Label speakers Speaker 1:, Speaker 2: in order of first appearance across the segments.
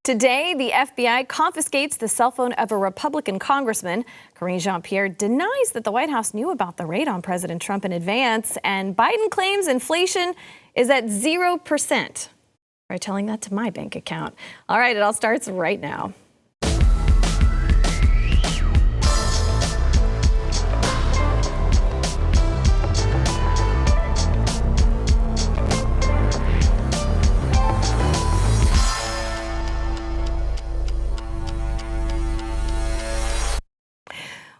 Speaker 1: Today, the FBI confiscates the cell phone of a Republican congressman. Karine Jean-Pierre denies that the White House knew about the raid on President Trump in advance, and Biden claims inflation is at 0%. Try telling that to my bank account. All right, it all starts right now.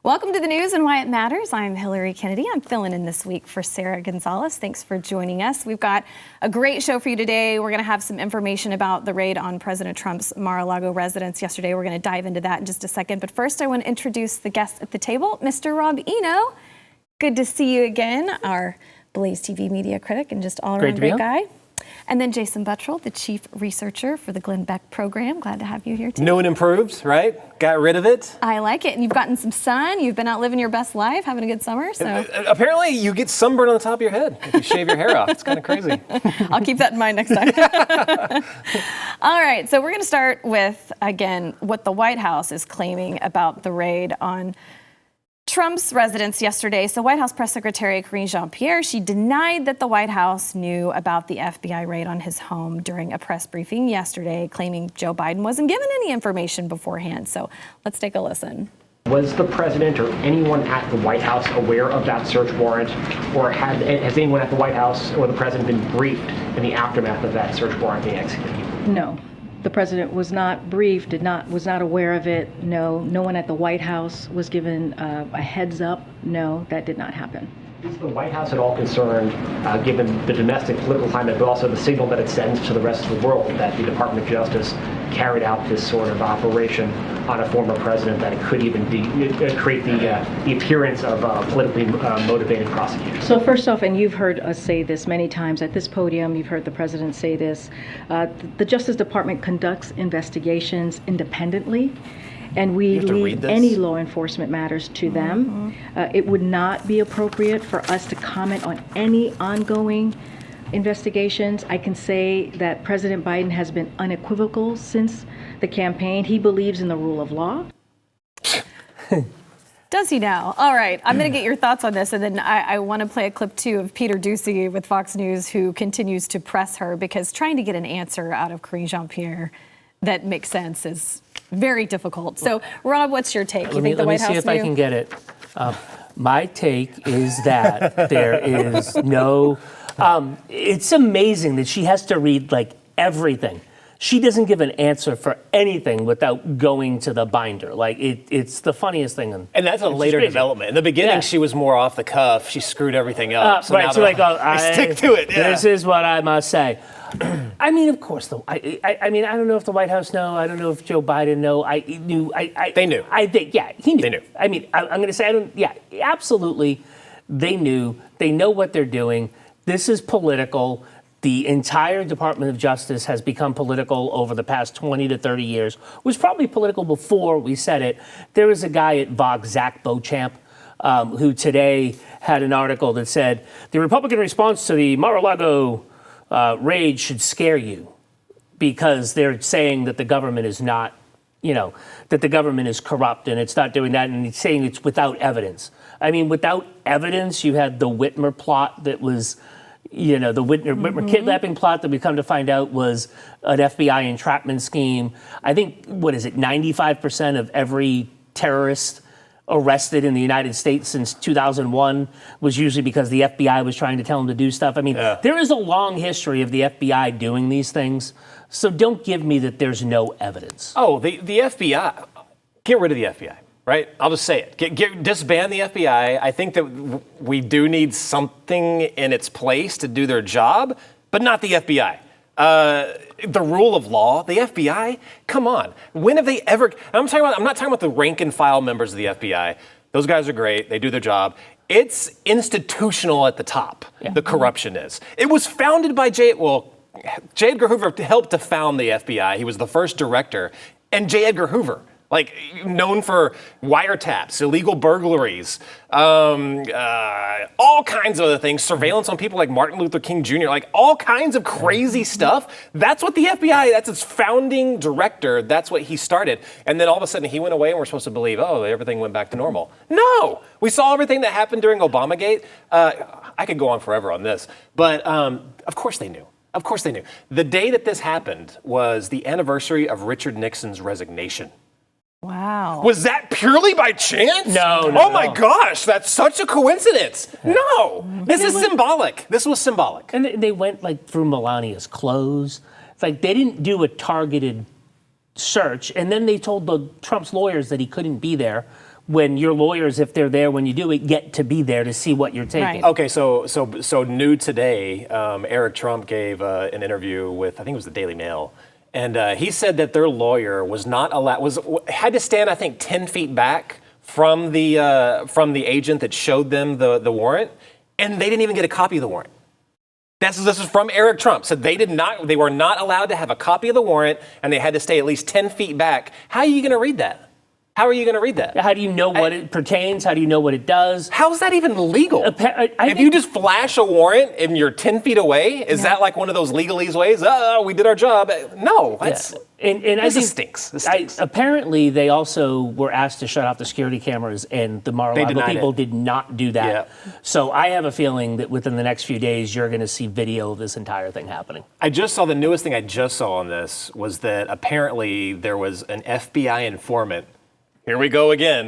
Speaker 1: Welcome to the news and why it matters. I'm Hillary Kennedy. I'm filling in this week for Sarah Gonzalez. Thanks for joining us. We've got a great show for you today. We're going to have some information about the raid on President Trump's Mar-a-Lago residence yesterday. We're going to dive into that in just a second. But first, I want to introduce the guest at the table, Mr. Rob Eno. Good to see you again, our BlazeTV media critic and just all-around great guy. And then Jason Buttrell, the chief researcher for the Glenn Beck program. Glad to have you here today.
Speaker 2: New and improved, right? Got rid of it.
Speaker 1: I like it. And you've gotten some sun. You've been out living your best life, having a good summer. So
Speaker 2: apparently you get sunburn on the top of your head if you shave your hair off. It's kind of crazy.
Speaker 1: I'll keep that in mind next time. All right. So we're going to start with, again, what the White House is claiming about the raid on Trump's residence yesterday. So White House Press Secretary Karine Jean-Pierre, she denied that the White House knew about the FBI raid on his home during a press briefing yesterday, claiming Joe Biden wasn't given any information beforehand. So let's take a listen.
Speaker 3: Was the president or anyone at the White House aware of that search warrant, or has anyone at the White House or the president been briefed in the aftermath of that search warrant being executed?
Speaker 4: No. The president was not briefed, was not aware of it. No one at the White House was given a heads up. No, that did not happen.
Speaker 3: Is the White House at all concerned, given the domestic political climate, but also the signal that it sends to the rest of the world, that the Department of Justice carried out this sort of operation on a former president, that it could even create the appearance of politically motivated prosecutors?
Speaker 4: So first off, and you've heard us say this many times at this podium, you've heard the president say this, the Justice Department conducts investigations independently, and we leave any law enforcement matters to them. It would not be appropriate for us to comment on any ongoing investigations. I can say that President Biden has been unequivocal since the campaign. He believes in the rule of law.
Speaker 1: Does he now? All right, I'm going to get your thoughts on this, and then I want to play a clip, too, of Peter Doocy with Fox News, who continues to press her, because trying to get an answer out of Karine Jean-Pierre that makes sense is very difficult. So, Rob, what's your take? You think the White House knew?
Speaker 5: Let me see if I can get it. My take is that there is no... it's amazing that she has to read, like, everything. She doesn't give an answer for anything without going to the binder. Like, it's the funniest thing.
Speaker 2: And that's a later development. In the beginning, she was more off the cuff. She screwed everything up.
Speaker 5: So now I
Speaker 2: stick to it. Yeah.
Speaker 5: This is what I must say. I mean, of course, I mean, I don't know if the White House know. I don't know if Joe Biden know.
Speaker 2: They knew.
Speaker 5: I think, yeah, he knew.
Speaker 2: They knew.
Speaker 5: I mean, I'm going to say, absolutely, they knew. They know what they're doing. This is political. The entire Department of Justice has become political over the past 20 to 30 years. It was probably political before we said it. There was a guy at Vox, Zach Beauchamp, who today had an article that said, the Republican response to the Mar-a-Lago raid should scare you, because they're saying that the government is not, that the government is corrupt and it's not doing that, and it's saying it's without evidence. I mean, without evidence, you had the Whitmer plot that was, the Whitmer kidnapping plot that we come to find out was an FBI entrapment scheme. I think, 95% of every terrorist arrested in the United States since 2001 was usually because the FBI was trying to tell them to do stuff. I mean, There is a long history of the FBI doing these things. So don't give me that there's no evidence.
Speaker 2: Oh, the FBI, get rid of the FBI, right? I'll just say it. Disband the FBI. I think that we do need something in its place to do their job, but not the FBI. The rule of law, the FBI, come on. When have they ever, I'm not talking about the rank and file members of the FBI. Those guys are great. They do their job. It's institutional at the top. Yeah. The corruption is. It was founded by J. Edgar Hoover helped to found the FBI. He was the first director. And J. Edgar Hoover like known for wiretaps, illegal burglaries, all kinds of other things, surveillance on people like Martin Luther King Jr., like all kinds of crazy stuff. That's what the FBI, that's its founding director, that's what he started. And then all of a sudden he went away and we're supposed to believe, oh, everything went back to normal. No, we saw everything that happened during Obamagate. I could go on forever on this, but of course they knew. Of course they knew. The day that this happened was the anniversary of Richard Nixon's resignation.
Speaker 1: Wow.
Speaker 2: Was that purely by chance?
Speaker 5: No.
Speaker 2: Oh my gosh, that's such a coincidence. No, this is symbolic. This was symbolic.
Speaker 5: And they went like through Melania's clothes. It's like they didn't do a targeted search, and then they told the Trump's lawyers that he couldn't be there. When your lawyers, if they're there when you do it, get to be there to see what you're taking.
Speaker 1: Right.
Speaker 2: Okay, so new today, Eric Trump gave an interview with, I think it was the Daily Mail, and he said that their lawyer was not allowed, had to stand, I think, 10 feet back from the agent that showed them the warrant, and they didn't even get a copy of the warrant. This is from Eric Trump. Said they were not allowed to have a copy of the warrant, and they had to stay at least 10 feet back. How are you going to read that? How are you going to read that?
Speaker 5: How do you know what it pertains? How do you know what it does?
Speaker 2: How is that even legal? If you just flash a warrant and you're 10 feet away, is that like one of those legalese ways? Oh, we did our job. No, that's...
Speaker 5: And I think
Speaker 2: stinks. This stinks.
Speaker 5: Apparently, they also were asked to shut off the security cameras, and the Mar-a-Lago people did not do that.
Speaker 2: Yeah.
Speaker 5: So I have a feeling that within the next few days, you're going to see video of this entire thing happening.
Speaker 2: The newest thing I just saw on this was that apparently there was an FBI informant. Here we go again.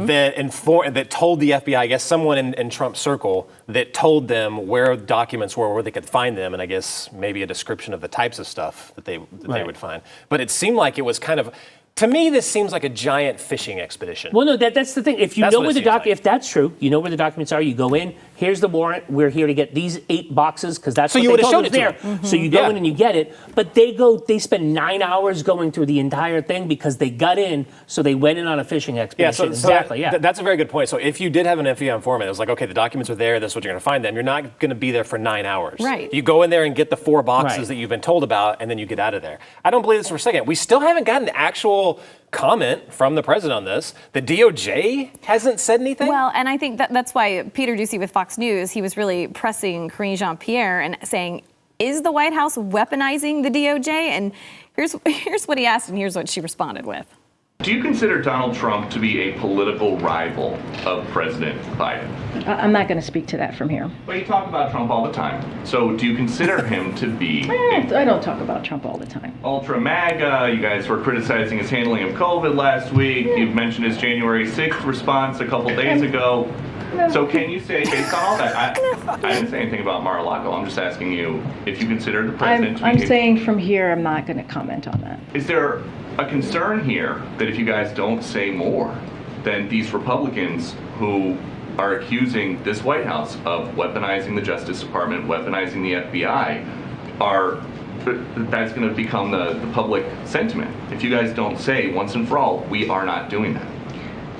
Speaker 2: That told the FBI, I guess someone in Trump's circle, that told them where documents were, where they could find them, and I guess maybe a description of the types of stuff that they would find. But it seemed like it was kind of, to me, this seems like a giant fishing expedition.
Speaker 5: Well, no, that's the thing. If you know where if that's true, you know where the documents are. You go in. Here's the warrant. We're here to get these 8 boxes because that's what they told us there. So you go in and you get it. But they spend 9 hours going through the entire thing because they got in. So they went in on a fishing expedition. Exactly.
Speaker 2: That's a very good point. So if you did have an FBI informant, it was like, okay, the documents are there. That's what you're going to find them. You're not going to be there for 9 hours.
Speaker 1: Right.
Speaker 2: You go in there and get the 4 boxes that you've been told about, and then you get out of there. I don't believe this for a second. We still haven't gotten actual comment from the president on this. The DOJ hasn't said anything.
Speaker 1: Well, and I think that's why Peter Doocy with Fox News, he was really pressing Karine Jean-Pierre and saying, is the White House weaponizing the DOJ? And here's what he asked, and here's what she responded with.
Speaker 6: Do you consider Donald Trump to be a political rival of President Biden?
Speaker 4: I'm not going to speak to that from here.
Speaker 6: Well, you talk about Trump all the time. So do you consider him to be
Speaker 4: I don't talk about Trump all the time.
Speaker 6: ultra MAGA? You guys were criticizing his handling of COVID last week. You've mentioned his January 6th response a couple days ago. So can you say, based on all that, I didn't say anything about Mar-a-Lago. I'm just asking you if you consider the president to be...
Speaker 4: I'm saying from here, I'm not going to comment on that.
Speaker 6: Is there a concern here that if you guys don't say more, then these Republicans who are accusing this White House of weaponizing the Justice Department, weaponizing the FBI, that's going to become the public sentiment? If you guys don't say once and for all, we are not doing that.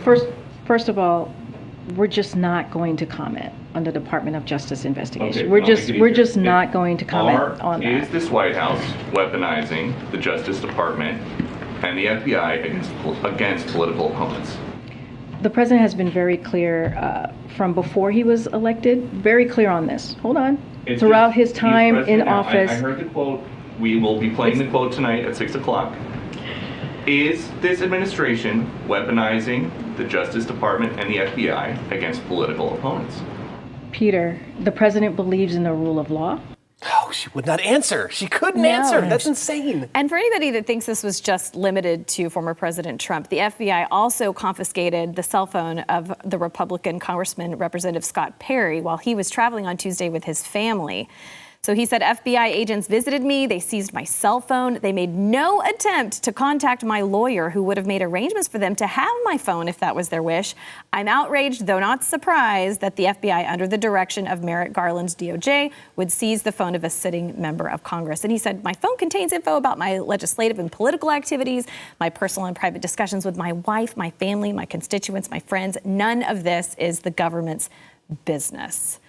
Speaker 4: First of all, we're just not going to comment on the Department of Justice investigation.
Speaker 6: Okay,
Speaker 4: we're just not going to comment on that.
Speaker 6: Is this White House weaponizing the Justice Department and the FBI against political opponents?
Speaker 4: The president has been very clear from before he was elected, very clear on this. Hold on. Throughout his time in office.
Speaker 6: I heard the quote. We will be playing the quote tonight at 6 o'clock. Is this administration weaponizing the Justice Department and the FBI against political opponents?
Speaker 4: Peter, the president believes in the rule of law.
Speaker 2: Oh, she would not answer. She couldn't answer. That's insane.
Speaker 1: And for anybody that thinks this was just limited to former President Trump, the FBI also confiscated the cell phone of the Republican Congressman Representative Scott Perry while he was traveling on Tuesday with his family. So he said, FBI agents visited me, they seized my cell phone, they made no attempt to contact my lawyer who would have made arrangements for them to have my phone if that was their wish. I'm outraged, though not surprised, that the FBI, under the direction of Merrick Garland's DOJ, would seize the phone of a sitting member of Congress. And he said, my phone contains info about my legislative and political activities, my personal and private discussions with my wife, my family, my constituents, my friends. None of this is the government's business.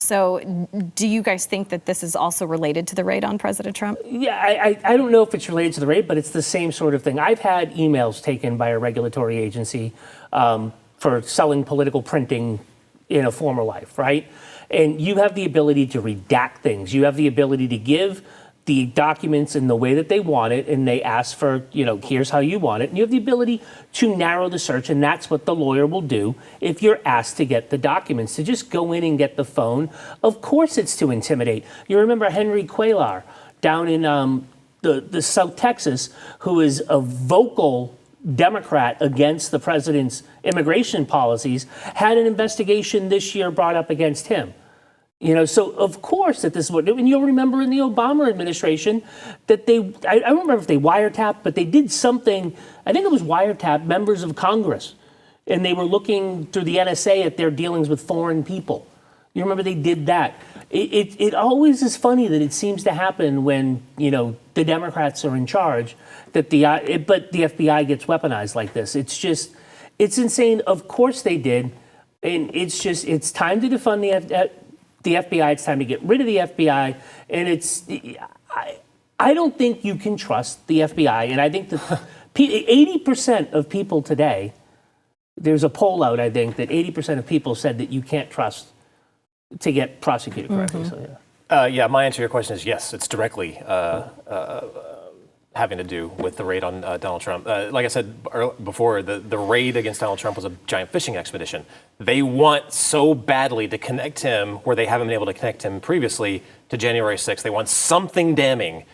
Speaker 1: So do you guys think that this is also related to the raid on President Trump?
Speaker 5: Yeah, I don't know if it's related to the raid, but it's the same sort of thing. I've had emails taken by a regulatory agency for selling political printing in a former life, right? And you have the ability to redact things. You have the ability to give the documents in the way that they want it, and they ask for, here's how you want it. And you have the ability to narrow the search, and that's what the lawyer will do if you're asked to get the documents. To just go in and get the phone, of course it's to intimidate. You remember Henry Cuellar down in the South Texas, who is a vocal Democrat against the president's immigration policies, had an investigation this year brought up against him. So of course that this is what, and you'll remember in the Obama administration that I don't remember if they wiretapped, but they did something, I think it was wiretap members of Congress, and they were looking through the NSA at their dealings with foreign people. You remember they did that. It always is funny that it seems to happen when, the Democrats are in charge, that but the FBI gets weaponized like this. It's insane. Of course they did. And it's time to defund the FBI, it's time to get rid of the FBI, and I don't think you can trust the FBI, and I think that 80% of people today, there's a poll out, I think, that 80% of people said that you can't trust to get prosecuted correctly.
Speaker 1: Mm-hmm.
Speaker 5: So,
Speaker 2: Yeah, my answer to your question is yes, it's directly having to do with the raid on Donald Trump. Like I said before, the raid against Donald Trump was a giant fishing expedition. They want so badly to connect him, where they haven't been able to connect him previously, to January 6th. They want something damning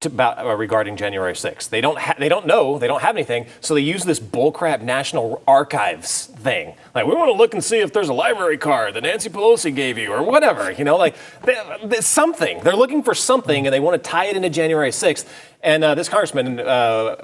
Speaker 2: regarding January 6th. They don't have anything, so they use this bullcrap National Archives thing. Like, we want to look and see if there's a library card that Nancy Pelosi gave you, or whatever. Something. They're looking for something, and they want to tie it into January 6th. And this congressman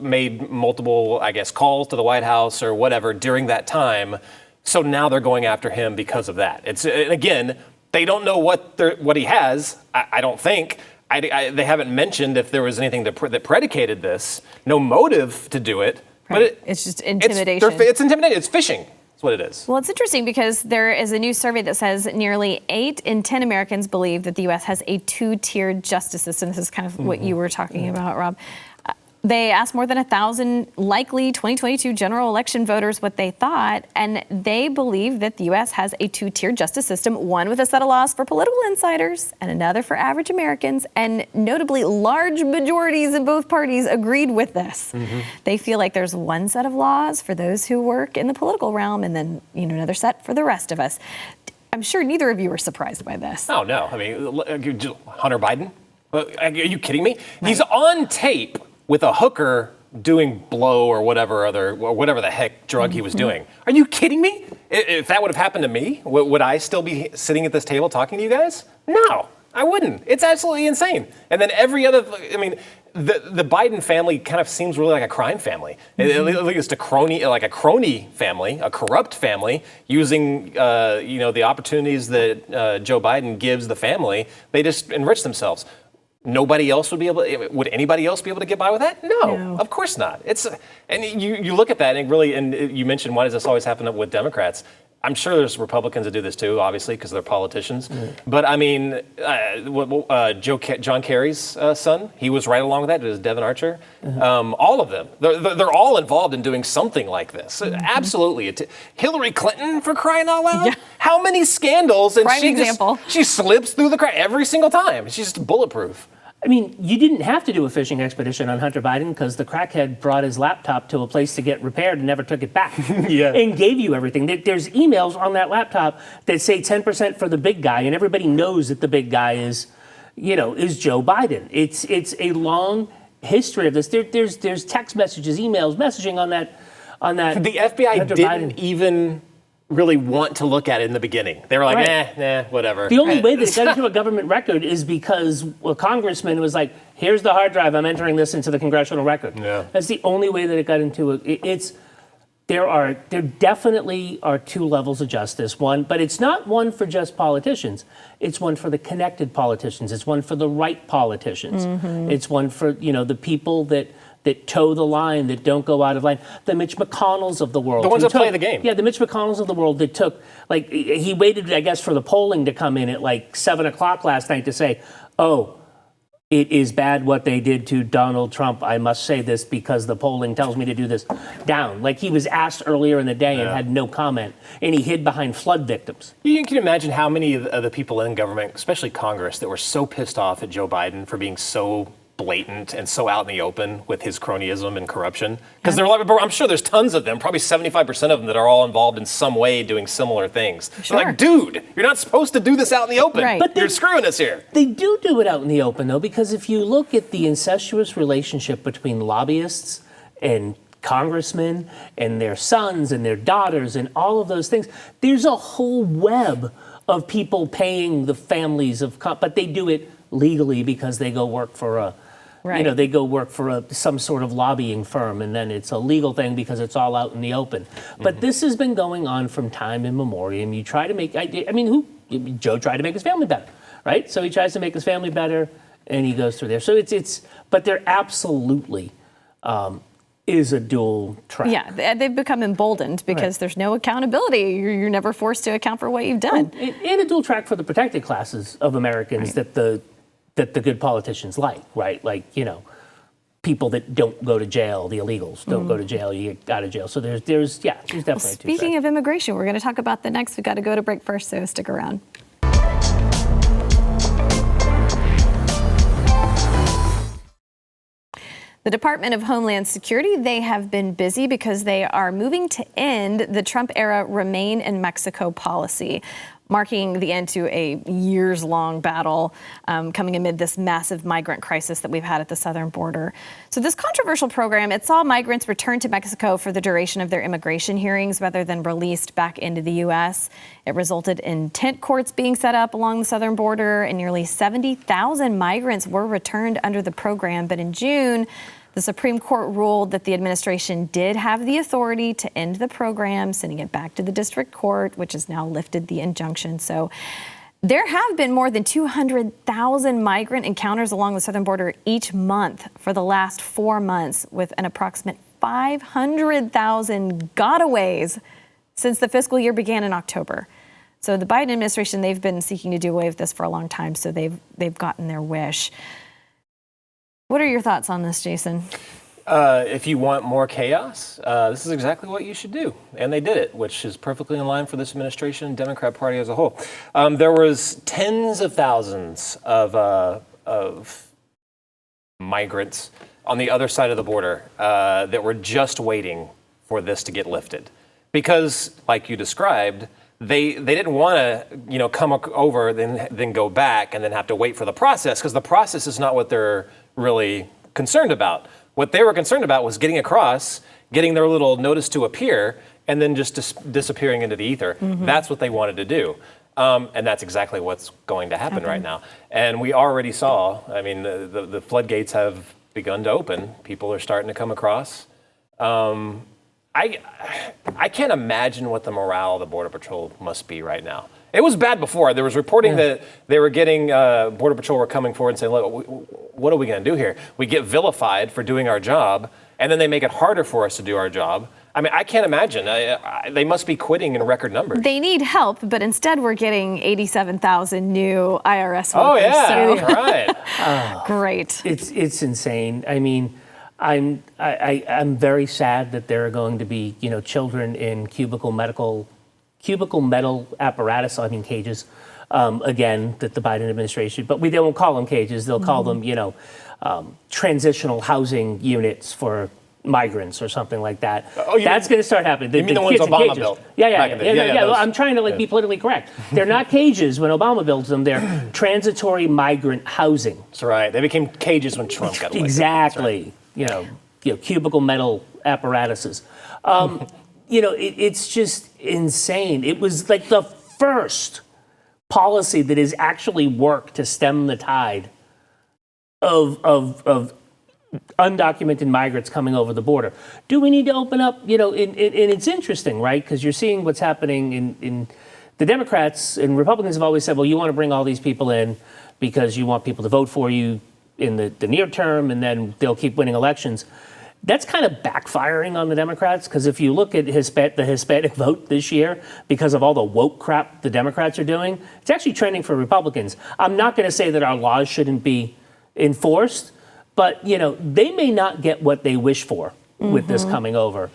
Speaker 2: made multiple, calls to the White House or whatever during that time. So now they're going after him because of that. Again, they don't know what he has. I don't think. They haven't mentioned if there was anything that predicated this. No motive to do it.
Speaker 1: Right. But it's just intimidation.
Speaker 2: It's intimidating. It's phishing. That's what it is.
Speaker 1: Well, it's interesting because there is a new survey that says nearly 8 in 10 Americans believe that the U.S. has a 2-tiered justice system. This is kind of what you were talking about, Rob. They asked more than 1,000 likely 2022 general election voters what they thought, and they believe that the U.S. has a 2-tiered justice system, one with a set of laws for political insiders and another for average Americans, and notably large majorities in both parties agreed with this. Mm-hmm. They feel like there's one set of laws for those who work in the political realm and then another set for the rest of us. I'm sure neither of you were surprised by this.
Speaker 2: Oh, no. I mean, Hunter Biden? Are you kidding me? Right. He's on tape with a hooker doing blow or whatever the heck drug he was doing. Are you kidding me? If that would have happened to me, would I still be sitting at this table talking to you guys? No, I wouldn't. It's absolutely insane. And then the Biden family kind of seems really like a crime family. It's a crony family, a corrupt family, using the opportunities that Joe Biden gives the family. They just enrich themselves. Nobody else would anybody else be able to get by with that? No, of course not. And you look at that and you mentioned, why does this always happen with Democrats? I'm sure there's Republicans that do this too, obviously, because they're politicians. But I mean, John Kerry's son, he was right along with that. It was Devin Archer. All of them, they're all involved in doing something like this. Absolutely. Hillary Clinton, for crying out loud. Yeah. How many scandals? And she slips through the crack every single time. She's just bulletproof.
Speaker 5: I mean, you didn't have to do a fishing expedition on Hunter Biden because the crackhead brought his laptop to a place to get repaired and never took it back. And gave you everything. There's emails on that laptop that say 10% for the big guy, and everybody knows that the big guy is Joe Biden. It's a long history of this. There's text messages, emails, messaging on that.
Speaker 2: The FBI
Speaker 5: Hunter
Speaker 2: didn't
Speaker 5: Biden.
Speaker 2: even really want to look at it in the beginning. They were like, nah, whatever.
Speaker 5: The only way that it got into a government record is because a congressman was like, here's the hard drive, I'm entering this into the congressional record. Yeah. That's the only way that it got into it. There definitely are 2 levels of justice. One, but it's not one for just politicians. It's one for the connected politicians. It's one for the right politicians. Mm-hmm. It's one for, the people that that toe the line, that don't go out of line. The Mitch McConnells of the world.
Speaker 2: The ones that play the game.
Speaker 5: Yeah, the Mitch McConnells of the world that took, like, he waited, I guess, for the polling to come in at like 7 o'clock last night to say, oh, it is bad what they did to Donald Trump. I must say this because the polling tells me to do this. Down. Like he was asked earlier in the day and had no comment. And he hid behind flood victims.
Speaker 2: You can imagine how many of the people in government, especially Congress, that were so pissed off at Joe Biden for being so blatant and so out in the open with his cronyism and corruption. Because I'm sure there's tons of them, probably 75% of them that are all involved in some way doing similar things.
Speaker 1: Sure.
Speaker 2: They're like, dude, you're not supposed to do this out in the open.
Speaker 1: Right.
Speaker 5: But
Speaker 2: You're screwing us here.
Speaker 5: They do it out in the open, though, because if you look at the incestuous relationship between lobbyists and congressmen and their sons and their daughters and all of those things, there's a whole web of people paying the families of, but they do it legally because they go work for a, they go work for some sort of lobbying firm, and then it's a legal thing because it's all out in the open. But this has been going on from time immemorial. You try to make, Joe tried to make his family better, right? So he tries to make his family better, and he goes through there. So but there absolutely is a dual track.
Speaker 1: Yeah, they've become emboldened because there's no accountability. You're never forced to account for what you've done.
Speaker 5: And a dual track for the protected classes of Americans that the good politicians like, right? Like, people that don't go to jail, the illegals don't go to jail, you get out of jail. So there's definitely a two-track.
Speaker 1: Speaking of immigration, we're going to talk about that next. We've got to go to break first, so stick around. The Department of Homeland Security, they have been busy because they are moving to end the Trump-era Remain in Mexico policy, marking the end to a years-long battle coming amid this massive migrant crisis that we've had at the southern border. So this controversial program, it saw migrants return to Mexico for the duration of their immigration hearings rather than released back into the U.S. It resulted in tent courts being set up along the southern border, and nearly 70,000 migrants were returned under the program. But in June, the Supreme Court ruled that the administration did have the authority to end the program, sending it back to the district court, which has now lifted the injunction. So there have been more than 200,000 migrant encounters along the southern border each month for the last 4 months, with an approximate 500,000 gotaways since the fiscal year began in October. So the Biden administration, they've been seeking to do away with this for a long time, so they've gotten their wish. What are your thoughts on this, Jason?
Speaker 2: If you want more chaos, this is exactly what you should do. And they did it, which is perfectly in line for this administration and Democrat Party as a whole. There was tens of thousands of migrants on the other side of the border that were just waiting for this to get lifted. Because, like you described, they didn't want to, come over, then go back and then have to wait for the process, because the process is not what they're really concerned about. What they were concerned about was getting across, getting their little notice to appear, and then just disappearing into the ether. Mm-hmm. That's what they wanted to do. And that's exactly what's going to happen right now. And we already saw, the floodgates have begun to open. People are starting to come across. I can't imagine what the morale of the Border Patrol must be right now. It was bad before. There was reporting that they were getting, Border Patrol were coming forward and saying, look, what are we going to do here? We get vilified for doing our job, and then they make it harder for us to do our job. I can't imagine. They must be quitting in record numbers.
Speaker 1: They need help, but instead we're getting 87,000 new IRS workers.
Speaker 2: Oh, yeah, so. Right.
Speaker 1: Great.
Speaker 5: It's insane. I'm very sad that there are going to be, children in cubicle metal apparatus, cages, again, that the Biden administration, but they won't call them cages. They'll call them, transitional housing units for migrants or something like that. That's going to start happening.
Speaker 2: You mean the ones Obama built?
Speaker 5: Yeah. Well, I'm trying to be politically correct. They're not cages when Obama builds them. They're transitory migrant housing.
Speaker 2: That's right. They became cages when Trump got elected.
Speaker 5: Exactly. Right. Cubicle metal apparatuses. It's just insane. It was like the first policy that has actually worked to stem the tide of undocumented migrants coming over the border. Do we need to open up? And it's interesting, right? Because you're seeing what's happening in the Democrats and Republicans have always said, well, you want to bring all these people in because you want people to vote for you in the near term, and then they'll keep winning elections. That's kind of backfiring on the Democrats, because if you look at the Hispanic vote this year, because of all the woke crap the Democrats are doing, it's actually trending for Republicans. I'm not going to say that our laws shouldn't be enforced, but they may not get what they wish for with this coming over,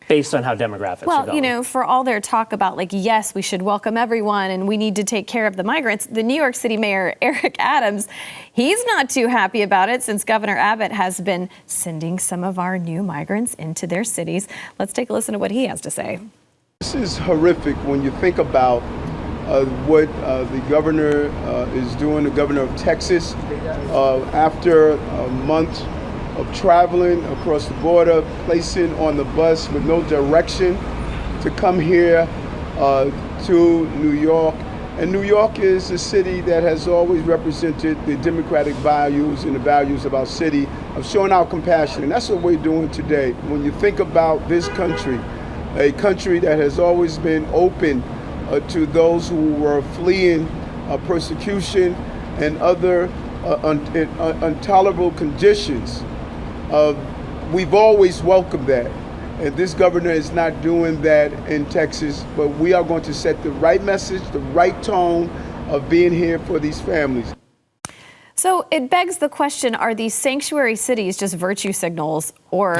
Speaker 5: based on how demographics are going.
Speaker 1: Well, for all their talk about yes, we should welcome everyone and we need to take care of the migrants, the New York City Mayor, Eric Adams, he's not too happy about it since Governor Abbott has been sending some of our new migrants into their cities. Let's take a listen to what he has to say.
Speaker 7: This is horrific when you think about what the governor is doing, the governor of Texas, after a month of traveling across the border, placing on the bus with no direction to come here to New York. And New York is a city that has always represented the democratic values and the values of our city, of showing our compassion. And that's what we're doing today. When you think about this country, a country that has always been open to those who were fleeing persecution and other intolerable conditions, we've always welcomed that. And this governor is not doing that in Texas, but we are going to set the right message, the right tone of being here for these families.
Speaker 1: So it begs the question, are these sanctuary cities just virtue signals, or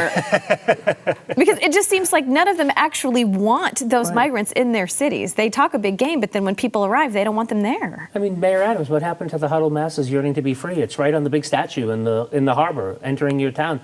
Speaker 1: because it just seems like none of them actually want those migrants in their cities. They talk a big game, but then when people arrive, they don't want them there.
Speaker 5: I mean, Mayor Adams, what happened to the huddled masses yearning to be free? It's right on the big statue in the harbor entering your town.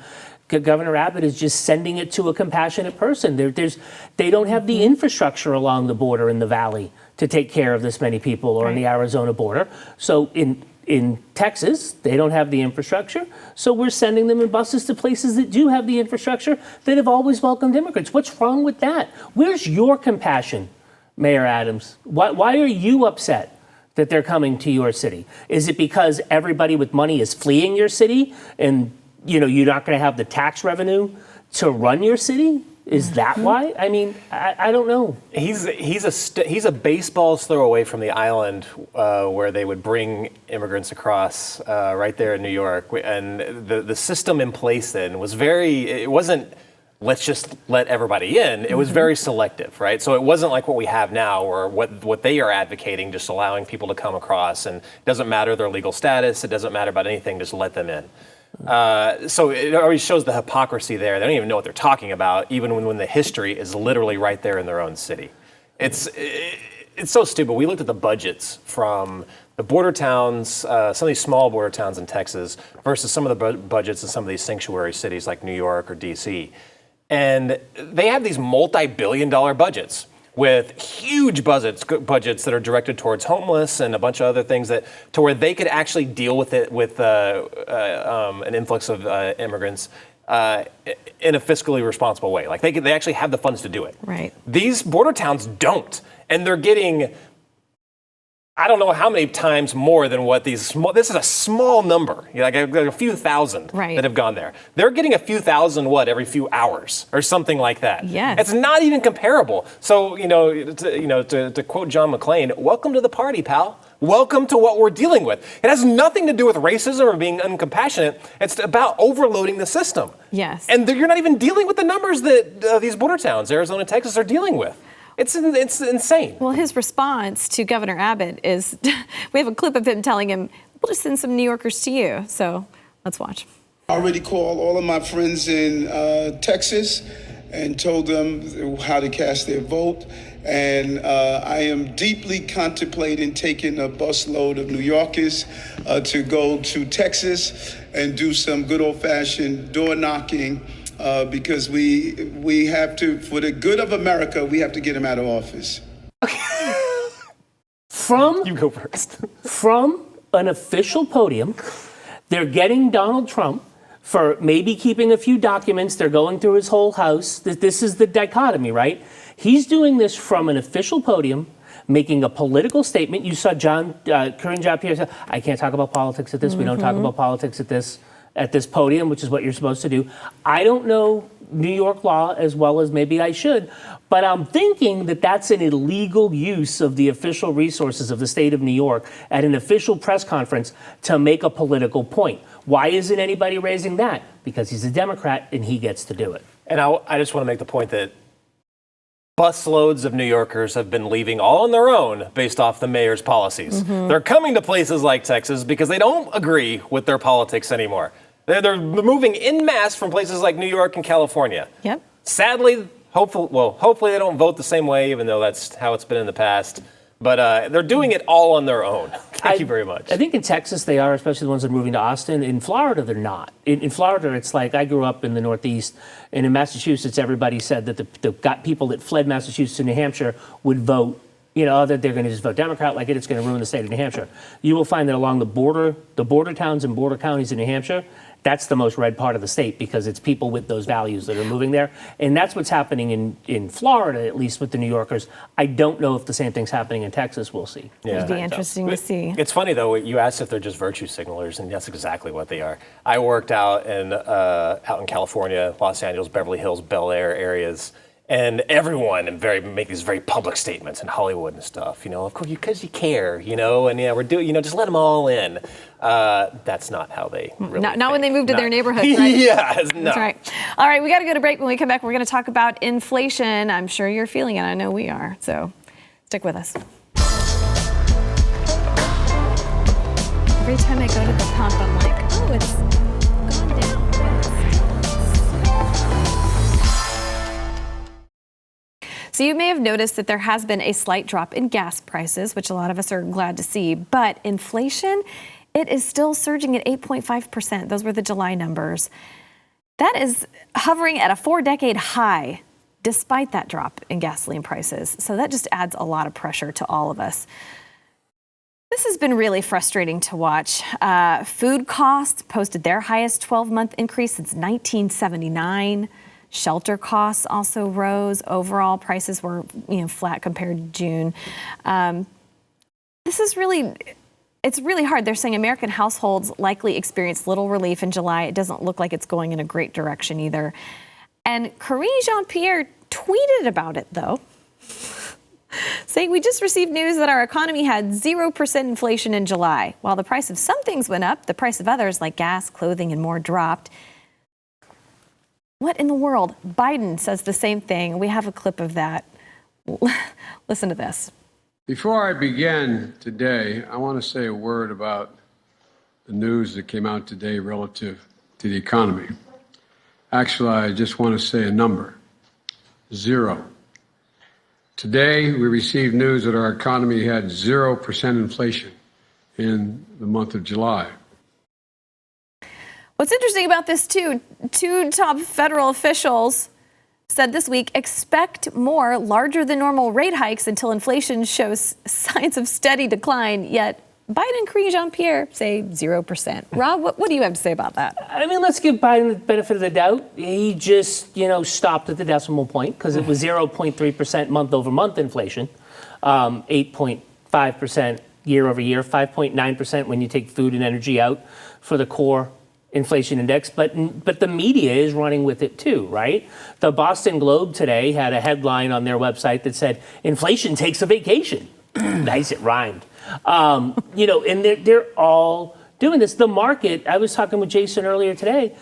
Speaker 5: Governor Abbott is just sending it to a compassionate person. They don't have the infrastructure along the border in the valley to take care of this many people, or on the Arizona border. So in Texas, they don't have the infrastructure. So we're sending them in buses to places that do have the infrastructure, that have always welcomed immigrants. What's wrong with that? Where's your compassion, Mayor Adams? Why are you upset that they're coming to your city? Is it because everybody with money is fleeing your city and you're not going to have the tax revenue to run your city? Is that why? I mean, I don't know.
Speaker 2: He's a baseball's throw away from the island where they would bring immigrants across right there in New York. And the system in place then was it wasn't, let's just let everybody in. It was very selective, right? So it wasn't like what we have now, or what they are advocating, just allowing people to come across, and it doesn't matter their legal status, it doesn't matter about anything, just let them in. So it already shows the hypocrisy there. They don't even know what they're talking about, even when the history is literally right there in their own city. It's so stupid. We looked at the budgets from the border towns, some of these small border towns in Texas, versus some of the budgets in some of these sanctuary cities like New York or DC. And they have these multi-billion-dollar budgets with huge budgets that are directed towards homeless and a bunch of other things, to where they could actually deal with it with an influx of immigrants in a fiscally responsible way. Like they actually have the funds to do it.
Speaker 1: Right.
Speaker 2: These border towns don't, and they're getting, I don't know how many times more than what these small. This is a small number, like a few thousand that have gone there. They're getting a few thousand every few hours or something like that.
Speaker 1: Yes.
Speaker 2: It's not even comparable. So to quote John McClane, welcome to the party, pal. Welcome to what we're dealing with. It has nothing to do with racism or being uncompassionate. It's about overloading the system.
Speaker 1: Yes.
Speaker 2: And you're not even dealing with the numbers that these border towns, Arizona and Texas, are dealing with. It's insane.
Speaker 1: Well, his response to Governor Abbott is, we have a clip of him telling him, we'll just send some New Yorkers to you. So let's watch.
Speaker 7: I already called all of my friends in Texas and told them how to cast their vote. And I am deeply contemplating taking a busload of New Yorkers to go to Texas and do some good old-fashioned door knocking. Because we have to, for the good of America, we have to get him out of office.
Speaker 2: You go first.
Speaker 5: From an official podium, they're getting Donald Trump for maybe keeping a few documents. They're going through his whole house. This is the dichotomy, right? He's doing this from an official podium, making a political statement. You saw Karine Jean-Pierre say, I can't talk about politics at this. We don't talk about politics at this podium, which is what you're supposed to do. I don't know New York law as well as maybe I should, but I'm thinking that that's an illegal use of the official resources of the state of New York at an official press conference to make a political point. Why isn't anybody raising that? Because he's a Democrat and he gets to do it.
Speaker 2: And I just want to make the point that busloads of New Yorkers have been leaving all on their own based off the mayor's policies. They're coming to places like Texas because they don't agree with their politics anymore. They're moving en masse from places like New York and California.
Speaker 1: Yep.
Speaker 2: Sadly, hopefully they don't vote the same way, even though that's how it's been in the past. But they're doing it all on their own. Thank you very much.
Speaker 5: I think in Texas they are, especially the ones that are moving to Austin. In Florida, they're not. In Florida, it's like I grew up in the Northeast, and in Massachusetts, everybody said that the people that fled Massachusetts to New Hampshire would vote, that they're going to just vote Democrat like it's going to ruin the state of New Hampshire. You will find that along the border towns and border counties in New Hampshire, that's the most red part of the state because it's people with those values that are moving there. And that's what's happening in Florida, at least with the New Yorkers. I don't know if the same thing's happening in Texas. We'll see.
Speaker 1: It'd be interesting to see.
Speaker 2: It's funny, though, you asked if they're just virtue signalers, and that's exactly what they are. I worked out in California, Los Angeles, Beverly Hills, Bel Air areas, and everyone make these very public statements in Hollywood and stuff, of course, because you care, and we're doing, just let them all in. That's not how they really
Speaker 1: Not when they move to their neighborhoods, right?
Speaker 2: Yeah, no.
Speaker 1: That's right. All right, we got to go to break. When we come back, we're going to talk about inflation. I'm sure you're feeling it. I know we are. So stick with us. Every time I go to the pump, I'm like, oh, it's gone down. So you may have noticed that there has been a slight drop in gas prices, which a lot of us are glad to see. But inflation, it is still surging at 8.5%. Those were the July numbers. That is hovering at a 4-decade high, despite that drop in gasoline prices. So that just adds a lot of pressure to all of us. This has been really frustrating to watch. Food costs posted their highest 12-month increase since 1979. Shelter costs also rose. Overall prices were flat compared to June. It's really hard. They're saying American households likely experienced little relief in July. It doesn't look like it's going in a great direction either. And Karine Jean-Pierre tweeted about it, though, saying, "We just received news that our economy had 0% inflation in July. While the price of some things went up, the price of others like gas, clothing, and more dropped." What in the world? Biden says the same thing. We have a clip of that. Listen to this.
Speaker 8: Before I begin today, I want to say a word about the news that came out today relative to the economy. Actually, I just want to say a number: 0. Today, we received news that our economy had 0% inflation in the month of July.
Speaker 1: What's interesting about this, too, 2 top federal officials said this week, expect more larger than normal rate hikes until inflation shows signs of steady decline, yet Biden and Karine Jean-Pierre say 0%. Rob, what do you have to say about that?
Speaker 5: I mean, let's give Biden the benefit of the doubt. He just, stopped at the decimal point because it was 0.3% month-over-month inflation, 8.5% year-over-year, 5.9% when you take food and energy out for the core inflation index, but the media is running with it too, right? The Boston Globe today had a headline on their website that said, "Inflation takes a vacation." Nice, it rhymed. And they're all doing this. The market, I was talking with Jason earlier today,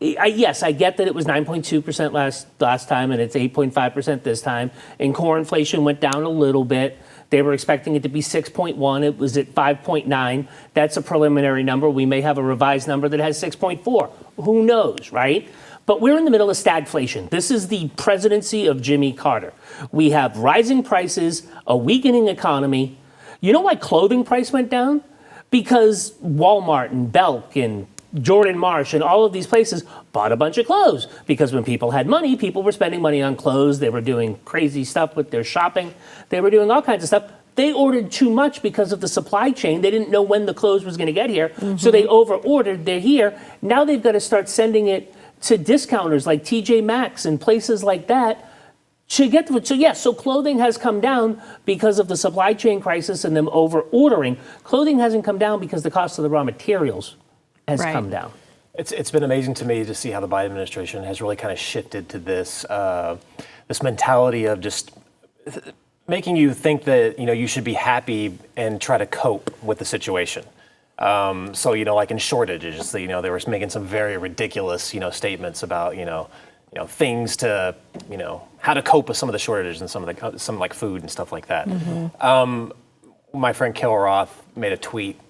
Speaker 5: yes, I get that it was 9.2% last time and it's 8.5% this time, and core inflation went down a little bit. They were expecting it to be 6.1. It was at 5.9. That's a preliminary number. We may have a revised number that has 6.4. Who knows, right? But we're in the middle of stagflation. This is the presidency of Jimmy Carter. We have rising prices, a weakening economy. You know why clothing price went down? Because Walmart and Belk and Jordan Marsh and all of these places bought a bunch of clothes because when people had money, people were spending money on clothes. They were doing crazy stuff with their shopping. They were doing all kinds of stuff. They ordered too much because of the supply chain. They didn't know when the clothes was going to get here. So they over-ordered. They're here. Now they've got to start sending it to discounters like TJ Maxx and places like that to get to it. So clothing has come down because of the supply chain crisis and them over-ordering. Clothing hasn't come down because the cost of the raw materials has come down.
Speaker 2: It's been amazing to me to see how the Biden administration has really kind of shifted to this this mentality of just making you think that you should be happy and try to cope with the situation. So like in shortages, they were making some very ridiculous statements about things to how to cope with some of the shortages and some like food and stuff like that. My friend Carol Roth made a tweet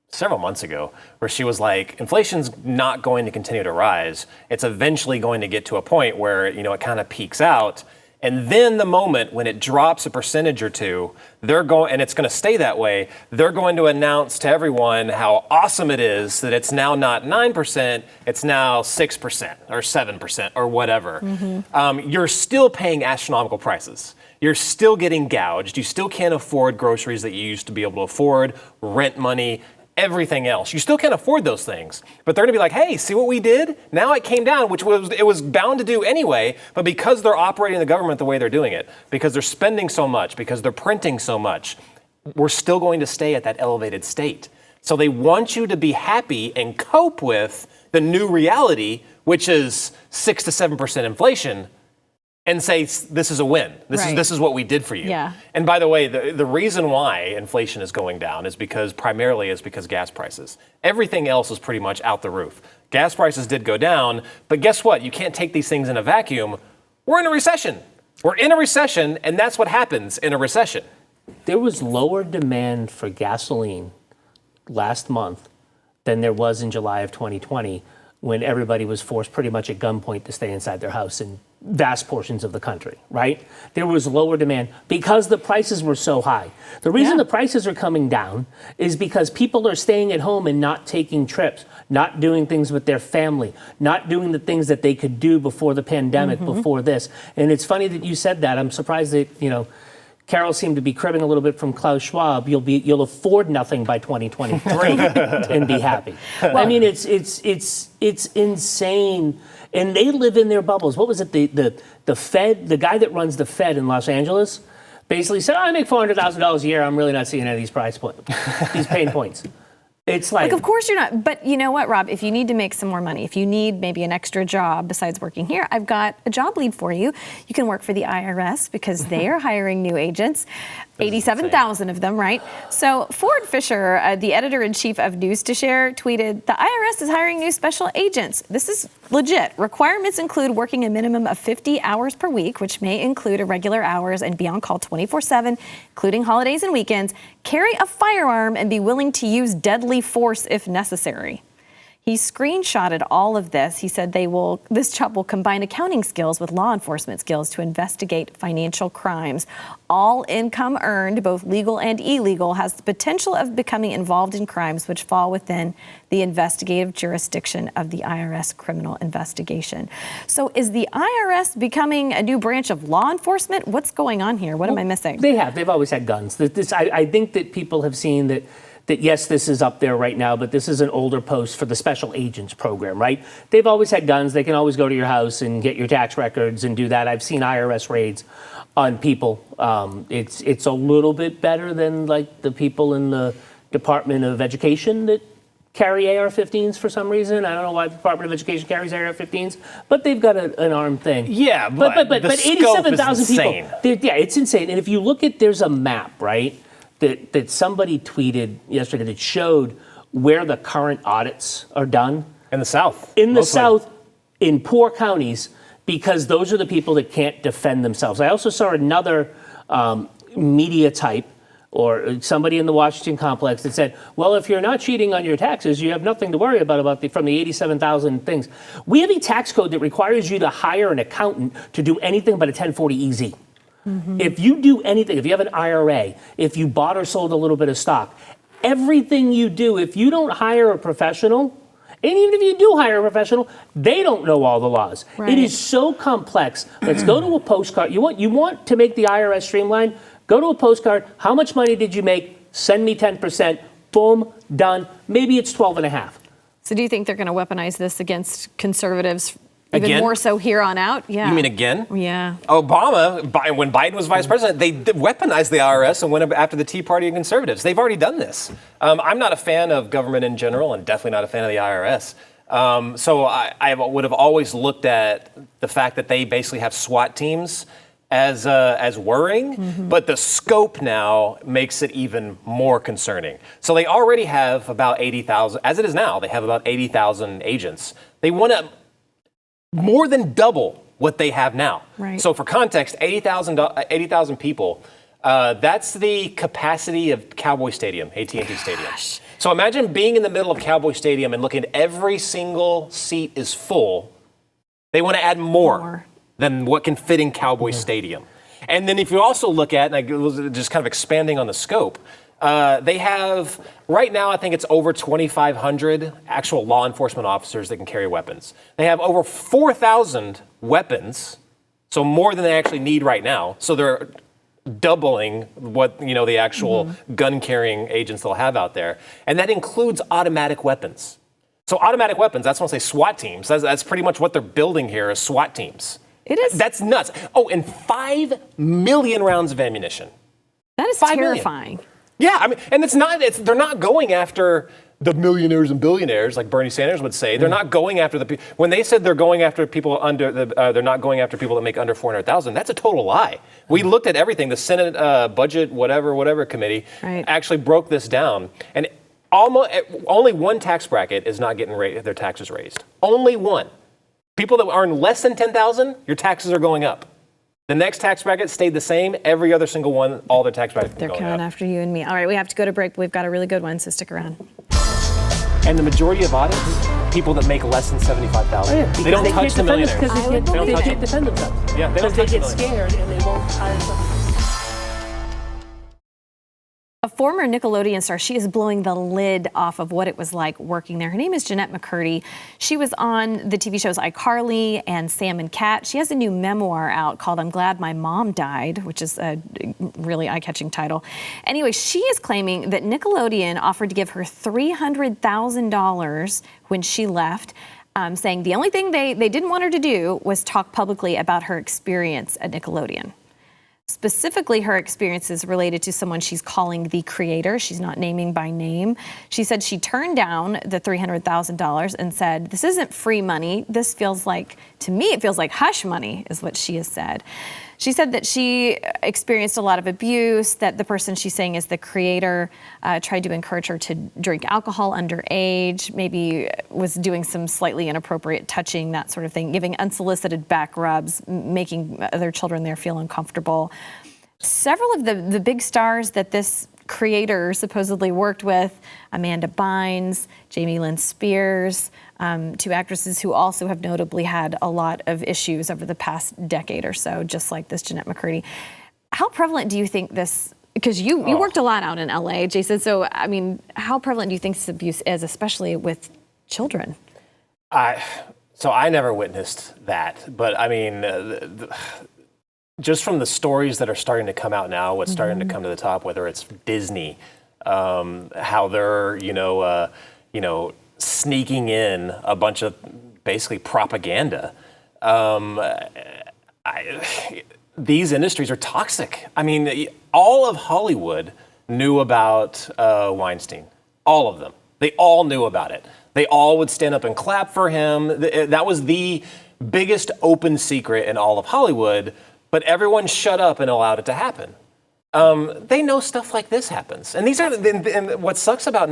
Speaker 2: several months ago where she was like, inflation's not going to continue to rise. It's eventually going to get to a point where, it kind of peaks out. And then the moment when it drops a percentage or two, and it's going to stay that way, they're going to announce to everyone how awesome it is that it's now not 9%, it's now 6% or 7% or whatever. You're still paying astronomical prices. You're still getting gouged. You still can't afford groceries that you used to be able to afford, rent money, everything else. You still can't afford those things, but they're gonna be like, hey, see what we did? Now it came down, which it was bound to do anyway, but because they're operating the government the way they're doing it, because they're spending so much, because they're printing so much, we're still going to stay at that elevated state. So they want you to be happy and cope with the new reality, which is 6 to 7% inflation, and say, this is a win. This is what we did for you.
Speaker 1: Yeah.
Speaker 2: And by the way, the reason why inflation is going down is because gas prices. Everything else is pretty much out the roof. Gas prices did go down, but guess what? You can't take these things in a vacuum. We're in a recession. And that's what happens in a recession.
Speaker 5: There was lower demand for gasoline last month than there was in July of 2020, when everybody was forced pretty much at gunpoint to stay inside their house in vast portions of the country, right? There was lower demand because the prices were so high. The reason the prices are coming down is because people are staying at home and not taking trips, not doing things with their family, not doing the things that they could do before the pandemic, before this. And it's funny that you said that. I'm surprised that, Carol seemed to be cribbing a little bit from Klaus Schwab. You'll afford nothing by 2023 and be happy. Well, I mean, it's insane, and they live in their bubbles. What was it? The Fed, the guy that runs the Fed in Los Angeles, basically said, I make $400,000 a year. I'm really not seeing any of these pain points. It's like,
Speaker 1: of course you're not. But you know what, Rob? If you need to make some more money, if you need maybe an extra job besides working here, I've got a job lead for you. You can work for the IRS because they are hiring new agents, 87,000 of them, right? So Ford Fisher, the editor-in-chief of News to Share, tweeted, the IRS is hiring new special agents. This is legit. Requirements include working a minimum of 50 hours per week, which may include irregular hours, and be on call 24/7, including holidays and weekends, carry a firearm, and be willing to use deadly force if necessary. He screenshotted all of this. He said this job will combine accounting skills with law enforcement skills to investigate financial crimes. All income earned, both legal and illegal, has the potential of becoming involved in crimes which fall within the investigative jurisdiction of the IRS criminal investigation. So is the IRS becoming a new branch of law enforcement? What's going on here? What am I missing?
Speaker 5: They've always had guns. I think that people have seen that yes, this is up there right now, but this is an older post for the special agents program, right? They've always had guns. They can always go to your house and get your tax records and do that. I've seen IRS raids on people. It's a little bit better than like the people in the Department of Education that carry AR-15s for some reason. I don't know why the Department of Education carries AR-15s, but they've got an armed thing.
Speaker 2: Yeah, but
Speaker 5: 87,000 people. Yeah, it's insane. And if you look at, there's a map, right? That somebody tweeted yesterday that showed where the current audits are done.
Speaker 2: In the South.
Speaker 5: In the South, in poor counties, because those are the people that can't defend themselves. I also saw another media type or somebody in the Washington complex that said, well, if you're not cheating on your taxes, you have nothing to worry about from the 87,000 things. We have a tax code that requires you to hire an accountant to do anything but a 1040 EZ. If you do anything, if you have an IRA, if you bought or sold a little bit of stock, everything you do, if you don't hire a professional, and even if you do hire a professional, they don't know all the laws. Right. It is so complex. Let's go to a postcard. You want to make the IRS streamlined? Go to a postcard. How much money did you make? Send me 10%. Boom, done. Maybe it's 12.5.
Speaker 1: So do you think they're going to weaponize this against conservatives? Even
Speaker 2: again?
Speaker 1: More so here on out? Yeah.
Speaker 2: You mean again?
Speaker 1: Yeah.
Speaker 2: Obama, when Biden was vice president, they weaponized the IRS and went after the Tea Party and conservatives. They've already done this. I'm not a fan of government in general and definitely not a fan of the IRS. So I would have always looked at the fact that they basically have SWAT teams as worrying, but the scope now makes it even more concerning. So they already have about 80,000, as it is now, they have about 80,000 agents. They want to more than double what they have now.
Speaker 1: Right.
Speaker 2: So for context, 80,000 people, that's the capacity of Cowboy Stadium, AT&T Stadium. So imagine being in the middle of Cowboy Stadium and looking at every single seat is full. They want to add more than what can fit in Cowboy Stadium. And then if you also look at, and I was just kind of expanding on the scope, they have, right now, I think it's over 2,500 actual law enforcement officers that can carry weapons. They have over 4,000 weapons, so more than they actually need right now. So they're doubling what, the actual gun carrying agents they'll have out there. And that includes automatic weapons. So automatic weapons, that's when I say SWAT teams. That's pretty much what they're building here is SWAT teams.
Speaker 1: It is.
Speaker 2: That's nuts. Oh, and 5 million rounds of ammunition.
Speaker 1: That is terrifying.
Speaker 2: Yeah, I mean, and they're not going after the millionaires and billionaires like Bernie Sanders would say. They're not going after when they said they're going after people they're not going after people that make under 400,000. That's a total lie. We looked at everything. The Senate budget, whatever committee actually broke this down, and only one tax bracket is not getting their taxes raised. Only one. People that earn less than 10,000, your taxes are going up. The next tax bracket stayed the same. Every other single one, all their tax brackets are going up.
Speaker 1: They're coming after you and me. All right, we have to go to break, but we've got a really good one, so stick around.
Speaker 2: And the majority of audits, people that make less than 75,000. They don't touch the millionaires.
Speaker 5: They can't defend themselves.
Speaker 2: Yeah,
Speaker 5: because they get scared and they won't hire someone.
Speaker 1: A former Nickelodeon star, she is blowing the lid off of what it was like working there. Her name is Jeanette Mccurdy. She was on the TV shows iCarly and Sam and Cat. She has a new memoir out called I'm Glad My Mom Died, which is a really eye-catching title. Anyway, she is claiming that Nickelodeon offered to give her $300,000 when she left, saying the only thing they didn't want her to do was talk publicly about her experience at Nickelodeon. Specifically, her experiences related to someone she's calling the creator. She's not naming by name. She said she turned down the $300,000 and said, this isn't free money. This feels like, to me, it feels like hush money, is what she has said. She said that she experienced a lot of abuse, that the person she's saying is the creator tried to encourage her to drink alcohol underage, maybe was doing some slightly inappropriate touching, that sort of thing, giving unsolicited back rubs, making other children there feel uncomfortable. Several of the big stars that this creator supposedly worked with, Amanda Bynes, Jamie Lynn Spears, two actresses who also have notably had a lot of issues over the past decade or so, just like this Jeanette Mccurdy. How prevalent do you think this, because you worked a lot out in LA, Jason, so I mean, how prevalent do you think this abuse is, especially with children?
Speaker 2: So I never witnessed that, but I mean, just from the stories that are starting to come out now, what's starting to come to the top, whether it's Disney, how they're, sneaking in a bunch of basically propaganda. These industries are toxic. I mean, all of Hollywood knew about Weinstein. All of them. They all knew about it. They all would stand up and clap for him. That was the biggest open secret in all of Hollywood, but everyone shut up and allowed it to happen. They know stuff like this happens, and these are. And what sucks about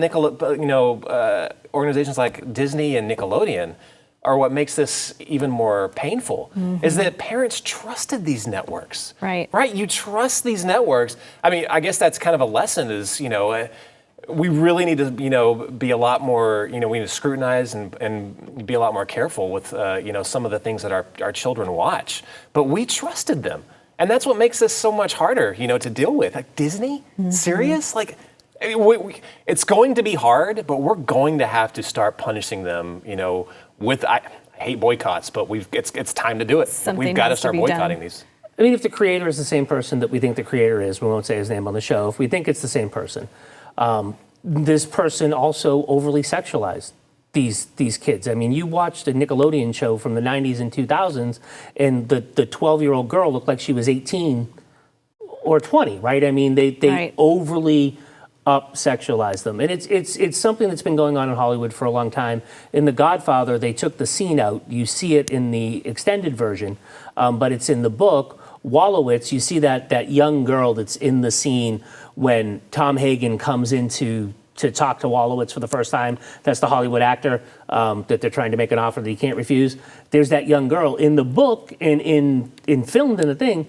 Speaker 2: organizations like Disney and Nickelodeon, are what makes this even more painful. Is that parents trusted these networks.
Speaker 1: Right.
Speaker 2: Right. You trust these networks. I mean, I guess that's kind of a lesson. Is we really need to be a lot more. We need to scrutinize and be a lot more careful with some of the things that our children watch. But we trusted them. And that's what makes this so much harder, to deal with. Like Disney, serious? Like, it's going to be hard, but we're going to have to start punishing them. With I hate boycotts, but it's time to do it. We've got to start boycotting these.
Speaker 5: I mean, if the creator is the same person that we think the creator is, we won't say his name on the show. If we think it's the same person, this person also overly sexualized these kids. I mean, you watched a Nickelodeon show from the 90s and 2000s, and the 12-year-old girl looked like she was 18 or 20, right? I mean, they overly up-sexualize them. And it's something that's been going on in Hollywood for a long time. In The Godfather, they took the scene out. You see it in the extended version, but it's in the book. Wolowitz, you see that young girl that's in the scene when Tom Hagen comes in to talk to Wolowitz for the first time. That's the Hollywood actor that they're trying to make an offer that he can't refuse. There's that young girl. In the book, in filmed in the thing,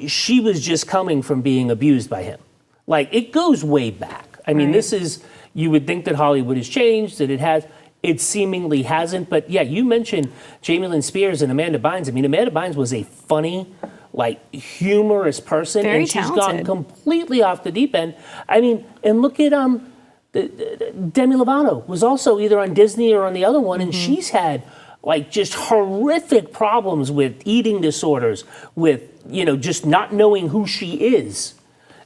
Speaker 5: she was just coming from being abused by him. Like, it goes way back. I mean, this is, you would think that Hollywood has changed, that it has. It seemingly hasn't. But yeah, you mentioned Jamie Lynn Spears and Amanda Bynes. I mean, Amanda Bynes was a funny, like, humorous person.
Speaker 1: Very
Speaker 5: and she's
Speaker 1: talented.
Speaker 5: gone completely off the deep end. I mean, and look at Demi Lovato was also either on Disney or on the other one, and she's had like just horrific problems with eating disorders, with, you know, just not knowing who she is.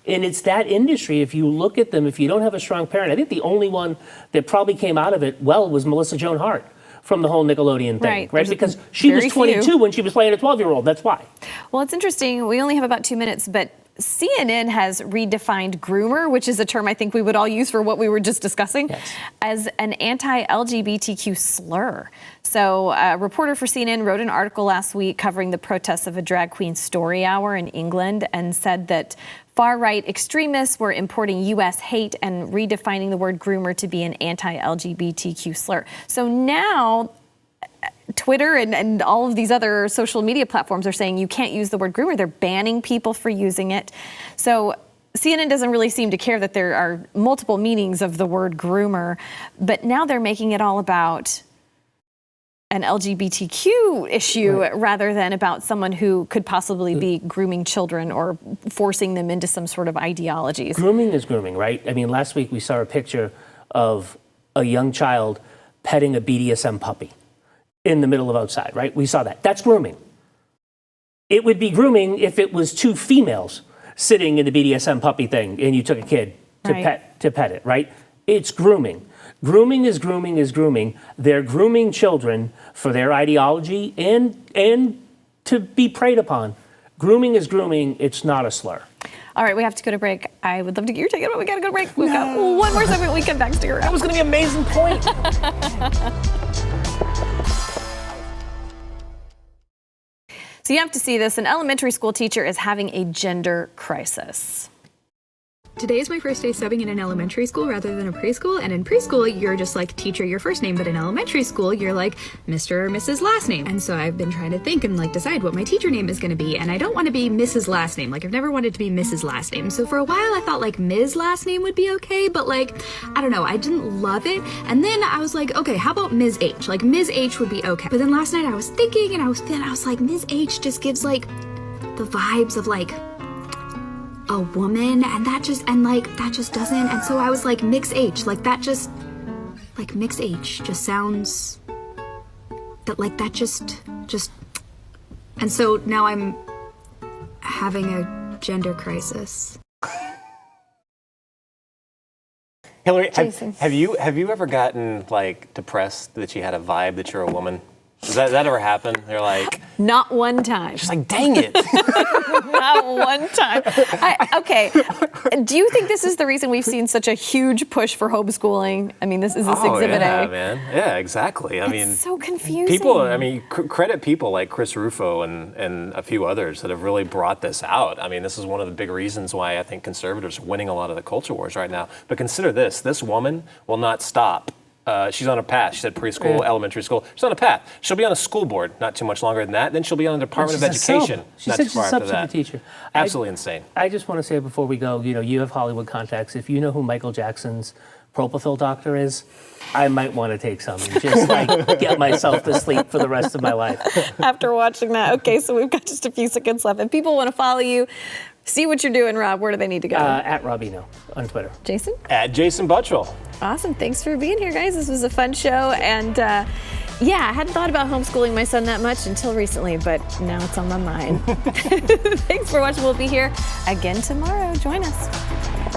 Speaker 5: And it's that industry, if you look at them, if you don't have a strong parent, I think the only one that probably came out of it well was Melissa Joan Hart from the whole Nickelodeon thing, right? Because she was 22 when she was playing a 12-year-old, that's why.
Speaker 1: Well, it's interesting, we only have about 2 minutes, but CNN has redefined groomer, which is a term I think we would all use for what we were just discussing, as an anti-LGBTQ slur. So a reporter for CNN wrote an article last week covering the protests of a drag queen story hour in England and said that far-right extremists were importing U.S. hate and redefining the word groomer to be an anti-LGBTQ slur. So now Twitter and all of these other social media platforms are saying you can't use the word groomer. They're banning people for using it. So CNN doesn't really seem to care that there are multiple meanings of the word groomer, but now they're making it all about an LGBTQ issue rather than about someone who could possibly be grooming children or forcing them into some sort of ideologies.
Speaker 5: Grooming is grooming, right? I mean, last week we saw a picture of a young child petting a BDSM puppy in the middle of outside, right? We saw that. That's grooming. It would be grooming if it was two females sitting in the BDSM puppy thing and you took a kid to pet it, right? It's grooming. Grooming is grooming is grooming. They're grooming children for their ideology and to be preyed upon. Grooming is grooming. It's not a slur.
Speaker 1: All right, we have to go to break. I would love to get your take, but we got to go to break. We've got one more segment. We come back to your.
Speaker 2: That was going to be an amazing point.
Speaker 1: So you have to see this. An elementary school teacher is having a gender crisis.
Speaker 9: Today is my first day subbing in an elementary school rather than a preschool, and in preschool you're just like teacher your first name, but in elementary school you're like Mr. or Mrs. last name. And so I've been trying to think and like decide what my teacher name is going to be, and I don't want to be Mrs. last name. Like, I've never wanted to be Mrs. last name. So for a while I thought like Ms. last name would be okay, but like, I don't know, I didn't love it. And then I was like, okay, how about Ms. H? Like Ms. H would be okay. But then last night I was thinking and I was like, Ms. H just gives like the vibes of like a woman, and that just doesn't. And so I was like, Mix H, like that just, like Mix H just sounds that just. And so now I'm having a gender crisis.
Speaker 2: Hillary, have you ever gotten like depressed that you had a vibe that you're a woman? Does that ever happen? They're like,
Speaker 1: not one time.
Speaker 2: Just like, dang it.
Speaker 1: Not one time. Okay. Do you think this is the reason we've seen such a huge push for homeschooling? I mean, this is Exhibit
Speaker 2: yeah,
Speaker 1: A.
Speaker 2: Man. Yeah, exactly. I mean,
Speaker 1: so confusing.
Speaker 2: People, I mean, credit people like Chris Rufo and a few others that have really brought this out. I mean, this is one of the big reasons why I think conservatives are winning a lot of the culture wars right now. But consider this woman will not stop. She's on a path. She said preschool, elementary school. She's on a path. She'll be on a school board not too much longer than that. Then she'll be on the Department of Education.
Speaker 5: She said she's a substitute teacher.
Speaker 2: Absolutely insane.
Speaker 5: I just want to say before we go, you know, you have Hollywood contacts. If you know who Michael Jackson's propofol doctor is, I might want to take some and just like get myself to sleep for the rest of my life.
Speaker 1: After watching that. Okay, so we've got just a few seconds left. If people want to follow you, see what you're doing, Rob, where do they need to go?
Speaker 5: At Robino on Twitter.
Speaker 1: Jason?
Speaker 2: At Jason Buttrell.
Speaker 1: Awesome. Thanks for being here, guys. This was a fun show. And yeah, I hadn't thought about homeschooling my son that much until recently, but now it's on my mind. Thanks for watching. We'll be here again tomorrow. Join us.